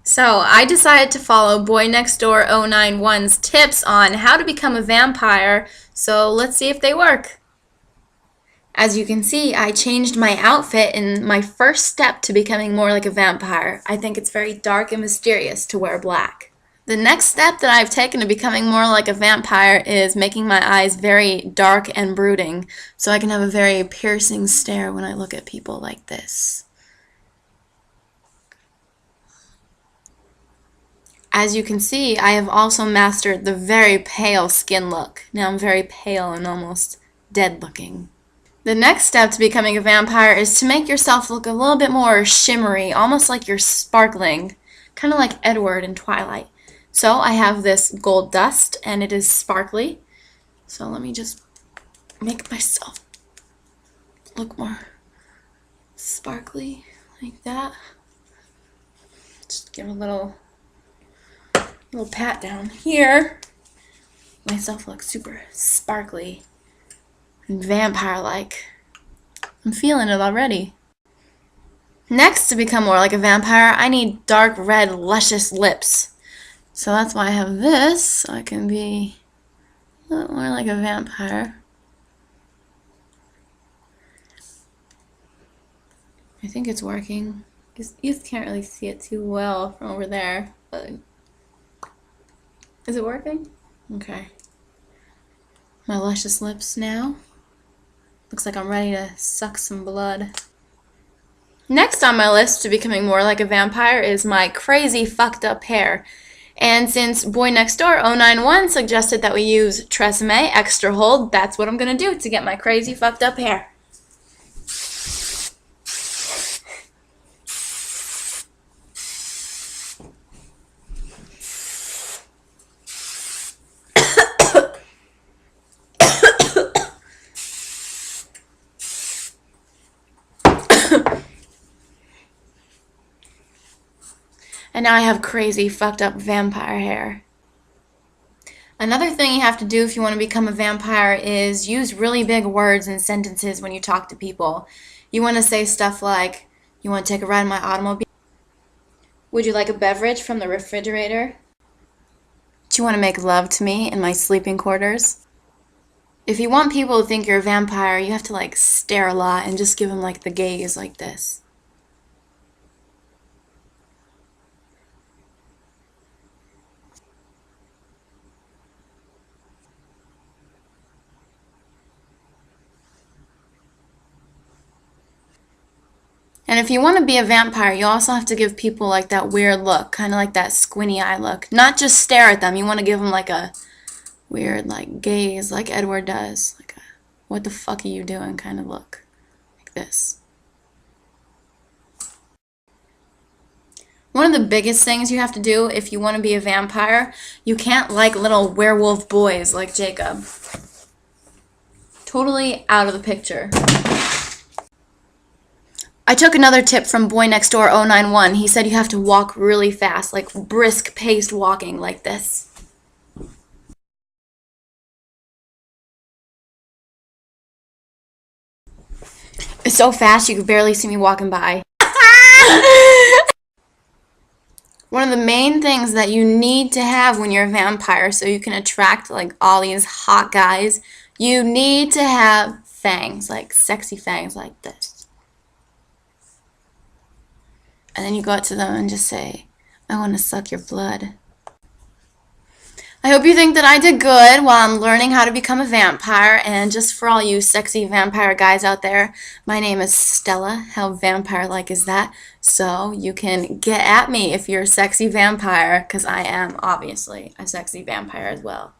So I decided to follow Boy Next Door 091's tips on how to become a vampire, so let's see if they work. As you can see, I changed my outfit in my first step to becoming more like a vampire. I think it's very dark and mysterious to wear black. The next step that I've taken to becoming more like a vampire is making my eyes very dark and brooding, so I can have a very piercing stare when I look at people like this. As you can see, I have also mastered the very pale skin look. Now I'm very pale and almost dead looking. The next step to becoming a vampire is to make yourself look a little bit more shimmery, almost like you're sparkling, kind of like Edward in Twilight. So I have this gold dust and it is sparkly. So let me just make myself look more sparkly like that. Just give a little pat down here. Myself look super sparkly and vampire-like. I'm feeling it already. Next, to become more like a vampire, I need dark red, luscious lips. So that's why I have this, so I can be a little more like a vampire. I think it's working. You can't really see it too well from over there, but is it working? Okay. My luscious lips now. Looks like I'm ready to suck some blood. Next on my list to becoming more like a vampire is my crazy fucked up hair. And since Boy Next Door 091 suggested that we use Tresemme Extra Hold, that's what I'm gonna do to get my crazy fucked up hair. And now I have crazy fucked up vampire hair. Another thing you have to do if you want to become a vampire is use really big words and sentences when you talk to people. You want to say stuff like, you want to take a ride in my automobile? Would you like a beverage from the refrigerator? Do you want to make love to me in my sleeping quarters? If you want people to think you're a vampire, you have to stare a lot and just give them the gaze like this. And if you want to be a vampire, you also have to give people that weird look, kind of like that squinty eye look. Not just stare at them, you want to give them a weird gaze like Edward does. Like a, what the fuck are you doing kind of look. Like this. One of the biggest things you have to do if you want to be a vampire, you can't like little werewolf boys like Jacob. Totally out of the picture. I took another tip from Boy Next Door 091. He said you have to walk really fast, like brisk paced walking like this. It's so fast you could barely see me walking by. One of the main things that you need to have when you're a vampire so you can attract all these hot guys, you need to have fangs, sexy fangs like this. And then you go up to them and just say, I want to suck your blood. I hope you think that I did good while I'm learning how to become a vampire. And just for all you sexy vampire guys out there, my name is Stella. How vampire-like is that? So you can get at me if you're a sexy vampire, because I am obviously a sexy vampire as well.